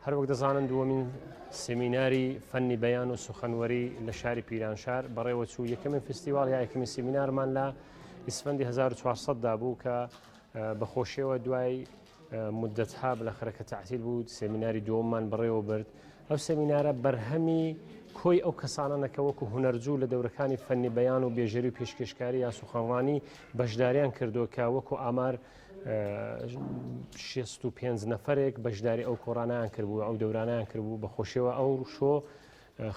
هەر وەک دەزانن دووەمین سمیناری فەنی بەیان و سوخەنوەری لە شاری پیرانشار بەڕێوە چوو. یەکەمین فستیواڵ یا یەکەمین سمینارمان لە ئیسفەندی 1400دا بوو کە بەخۆشیەوە دوای مدەتها بەلاخەرە تەعتیل بوو. سمیناری دووەممان بەڕێوە برد. ئەو سمینارە بەرهەمی کۆی ئەو کەسانانەکە وەکو هونەرجوو لە دەورەکانی فەنی بەیان و بێژەری و پێشکەشکاری یا سوخەنڕانی بەشداریان کردووە کە وەکو ئامار 65 نەفرێک بەشداری ئەو کۆڕانیان کردبوو، ئەو دەورانیان کردبوو. بەخۆشیەوە ئەو شۆ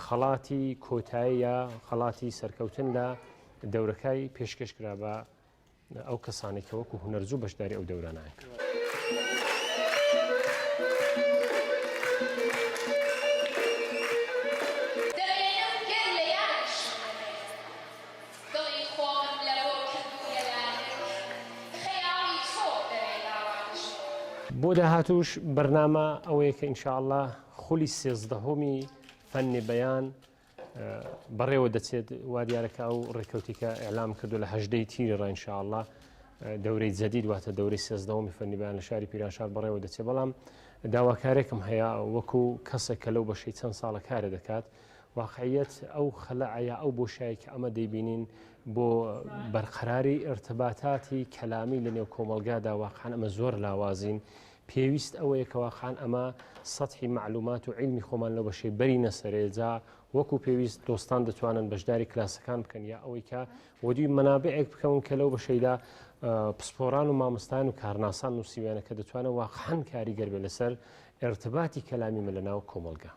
خەڵاتی کۆتایی یا خەڵاتی سەرکەوتن لە دەورەکەی پێشکەشکرا بە ئەو کەسانێک کە وەکو هونەرجوو بەشداری ئەو دەورانیان کرد. بۆ داهاتوش بەرنامە ئەوەیە کە ئینشاءالله خولی 13هەمی فەنی بەیان بەڕێوە دەچێت. وا دیارەکە ئەو ڕێکەوتیکە ئێعلام کردو لە 18 تیری ڕای ئینشاءالله دەورەی جەدید واتە دەورەی 13هەمی فەنی بەیان لە شاری پیرانشار بەڕێوە دەچێت. بەڵام داواکارێکم هەیە وەکو کەسێک کە لەو بەشەی چەند ساڵە کارە دەکات، واقعیت ئەو خەلەعە ئەو بۆشایی کە ئەمە دەیبینین بۆ بەرقەراری ارتباطاتی کەلامی لە نێو کۆمەلگادا واقعاً ئەمە زۆر لاوازین. پێویست ئەوەیە کە واقعاً ئەمە سەطحی معلومات و عیلمی خۆمان لەو بەشەی بەرینە سەرێجا وەکو پێویست دۆستان دەتوانن بەشداری کلاسەکان بکەن یا ئەوەی کە وەدوی مەنابعێک بکەون کە لەو بەشەیدا پسپۆران و مامۆستایان و کارناسان نووسیوێنە کە دەتوانن واقعاً کاریگەر بێت لەسەر ارتباطی کەلامی لەناو کۆمەلگا.